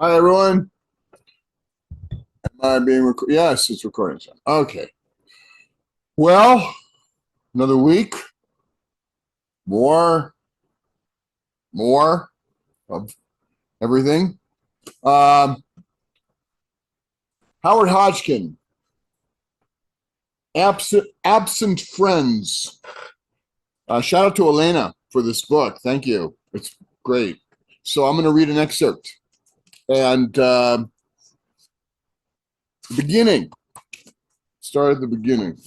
Hi, everyone. Am I being recorded? Yes, it's recording. Okay. Well, another week, more, more of everything. Um, Howard Hodgkin, absent friends. Shout out to Elena for this book. Thank you. It's great. So I'm going to read an excerpt. And the beginning. Start at the beginning.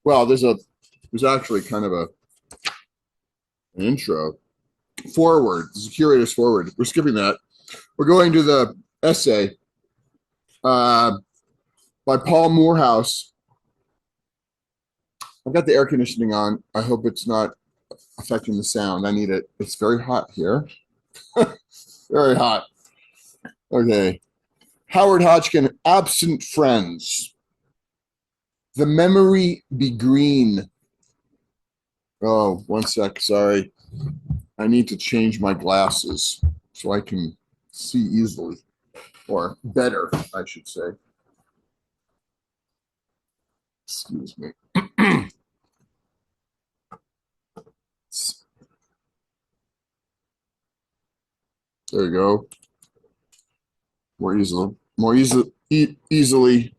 Well, there's actually kind of an intro. Forward. This is a curator's forward. We're skipping that. We're going to the essay by Paul Moorhouse. I've got the air conditioning on. I hope it's not affecting the sound. I need it. It's very hot here. Very hot. Okay. Howard Hodgkin, Absent Friends. The memory be green. Oh, one sec. Sorry. I need to change my glasses so I can see easily, or better, I should say. Excuse me. There you go. Easily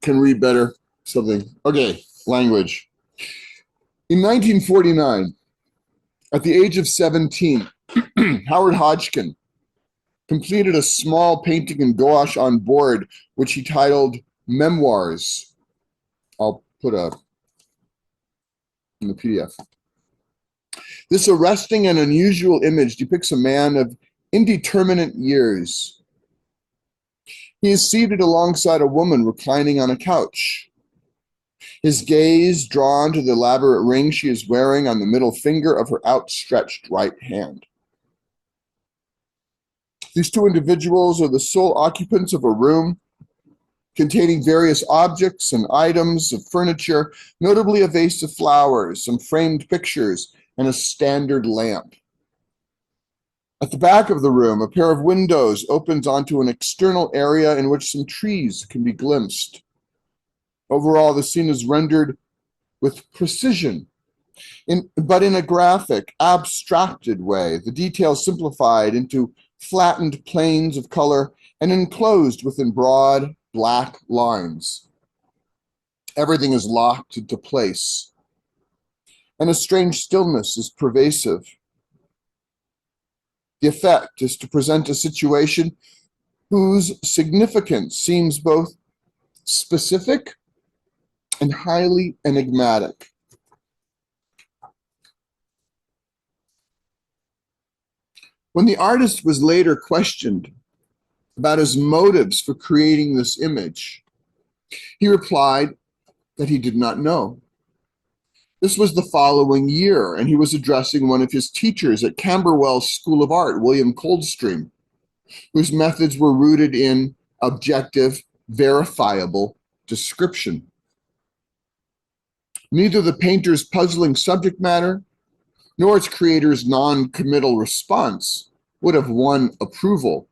can read better. Something. Okay, language. In 1949, at the age of 17, Howard Hodgkin completed a small painting in gouache on board, which he titled Memoirs. I'll put in the PDF. This arresting and unusual image depicts a man of indeterminate years. He is seated alongside a woman reclining on a couch. His gaze drawn to the elaborate ring she is wearing on the middle finger of her outstretched right hand. These two individuals are the sole occupants of a room containing various objects and items of furniture, notably a vase of flowers, some framed pictures, and a standard lamp. At the back of the room, a pair of windows opens onto an external area in which some trees can be glimpsed. Overall, the scene is rendered with precision, but in a graphic, abstracted way, the details simplified into flattened planes of color and enclosed within broad, black lines. Everything is locked into place, and a strange stillness is pervasive. The effect is to present a situation whose significance seems both specific and highly enigmatic. When the artist was later questioned about his motives for creating this image, he replied that he did not know. This was the following year, and he was addressing one of his teachers at Camberwell School of Art, William Coldstream, whose methods were rooted in objective, verifiable description. Neither the painter's puzzling subject matter nor its creator's non-committal response would have won approval.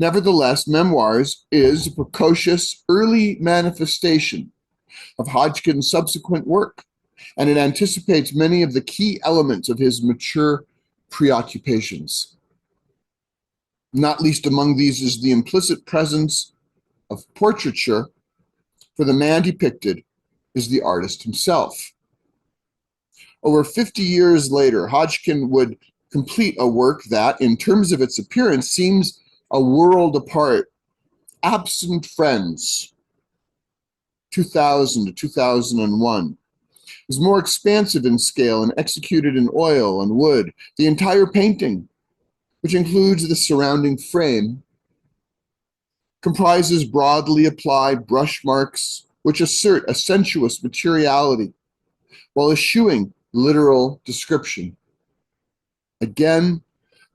Nevertheless, Memoirs is a precocious early manifestation of Hodgkin's subsequent work, and it anticipates many of the key elements of his mature preoccupations. Not least among these is the implicit presence of portraiture, for the man depicted is the artist himself. Over 50 years later, Hodgkin would complete a work that, in terms of its appearance, seems a world apart. Absent Friends, 2000 to 2001, is more expansive in scale and executed in oil and wood. The entire painting, which includes the surrounding frame, comprises broadly applied brush marks which assert a sensuous materiality while eschewing literal description. Again,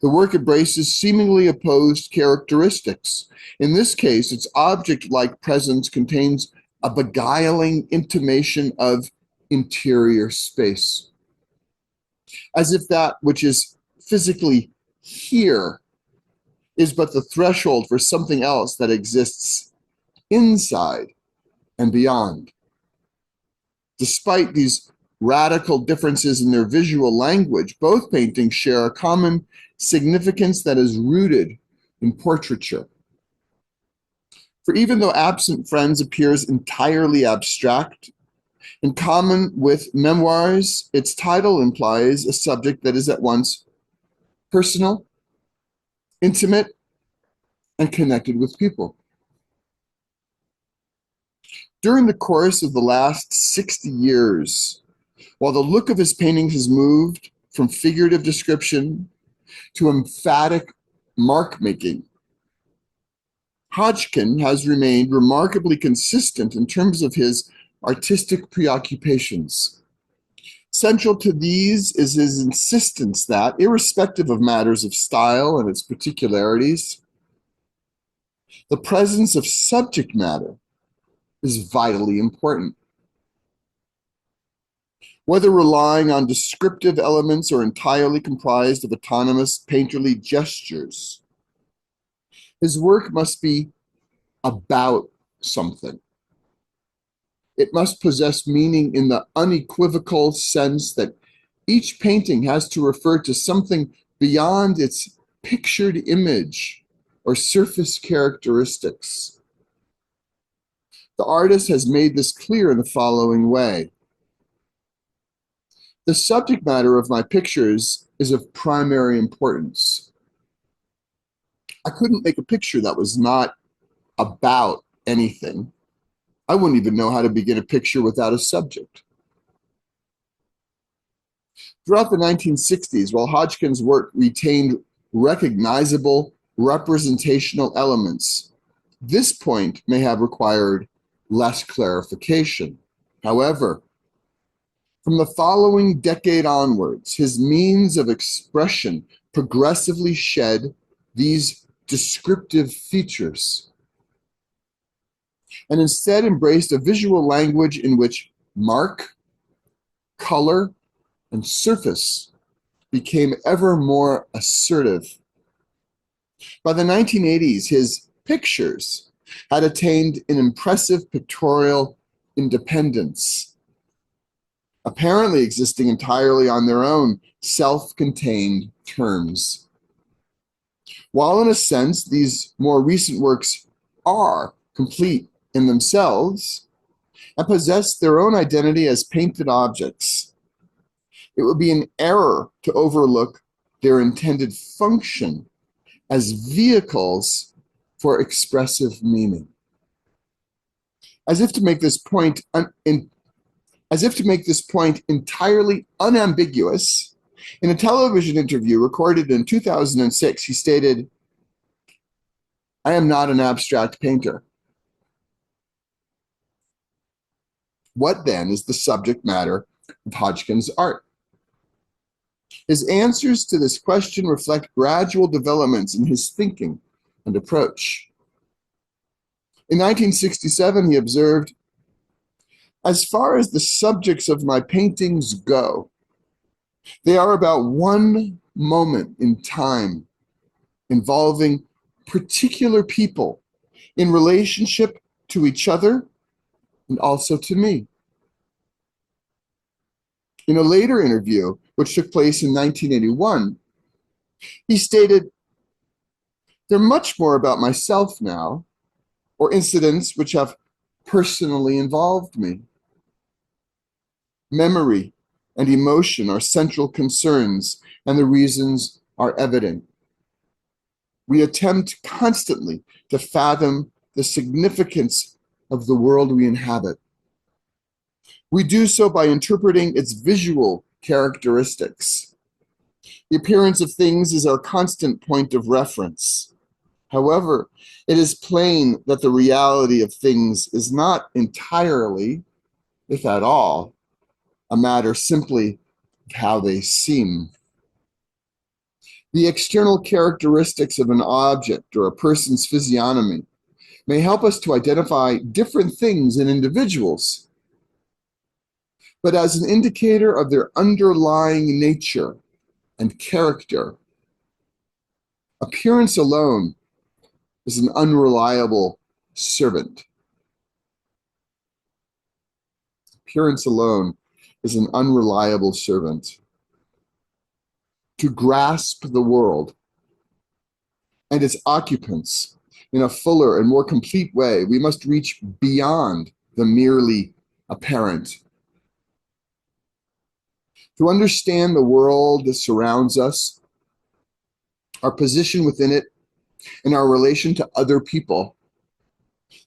the work embraces seemingly opposed characteristics. In this case, its object-like presence contains a beguiling intimation of interior space, as if that which is physically here is but the threshold for something else that exists inside and beyond. Despite these radical differences in their visual language, both paintings share a common significance that is rooted in portraiture. For even though Absent Friends appears entirely abstract, in common with memoirs, its title implies a subject that is at once personal, intimate, and connected with people. During the course of the last 60 years, while the look of his paintings has moved from figurative description to emphatic mark-making, Hodgkin has remained remarkably consistent in terms of his artistic preoccupations. Central to these is his insistence that, irrespective of matters of style and its particularities, the presence of subject matter is vitally important. Whether relying on descriptive elements or entirely comprised of autonomous painterly gestures, his work must be about something. It must possess meaning in the unequivocal sense that each painting has to refer to something beyond its pictured image or surface characteristics. The artist has made this clear in the following way. The subject matter of my pictures is of primary importance. I couldn't make a picture that was not about anything. I wouldn't even know how to begin a picture without a subject. Throughout the 1960s, while Hodgkin's work retained recognizable representational elements, this point may have required less clarification. However, from the following decade onwards, his means of expression progressively shed these descriptive features and instead embraced a visual language in which mark, color, and surface became ever more assertive. By the 1980s, his pictures had attained an impressive pictorial independence, apparently existing entirely on their own self-contained terms. While in a sense, these more recent works are complete in themselves and possess their own identity as painted objects, it would be an error to overlook their intended function as vehicles for expressive meaning. As if to make this point entirely unambiguous, in a television interview recorded in 2006, he stated, "I am not an abstract painter." What then is the subject matter of Hodgkin's art? His answers to this question reflect gradual developments in his thinking and approach. In 1967, he observed, "As far as the subjects of my paintings go, they are about one moment in time involving particular people in relationship to each other and also to me." In a later interview, which took place in 1981, he stated, "They're much more about myself now, or incidents which have personally involved me. Memory and emotion are central concerns, and the reasons are evident. We attempt constantly to fathom the significance of the world we inhabit. We do so by interpreting its visual characteristics. The appearance of things is our constant point of reference. However, it is plain that the reality of things is not entirely, if at all, a matter simply of how they seem. The external characteristics of an object or a person's physiognomy may help us to identify different things in individuals, but as an indicator of their underlying nature and character, Appearance alone is an unreliable servant. Appearance alone is an unreliable servant. To grasp the world and its occupants in a fuller and more complete way, we must reach beyond the merely apparent. To understand the world that surrounds us, our position within it, and our relation to other people,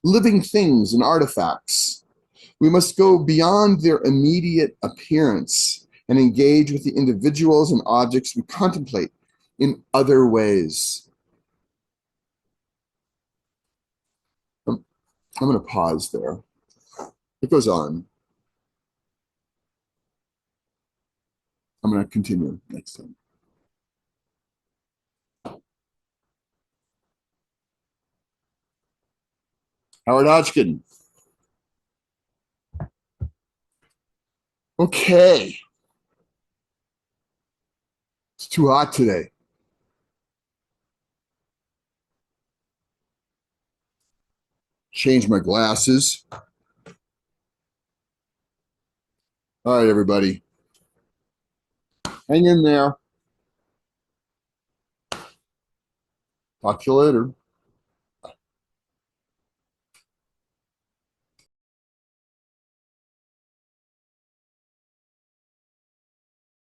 living things and artifacts, we must go beyond their immediate appearance and engage with the individuals and objects we contemplate in other ways. I'm going to pause there. It goes on. I'm going to continue next time. Howard Hodgkin. Okay. It's too hot today. Change my glasses. All right, everybody. Hang in there. Talk to you later.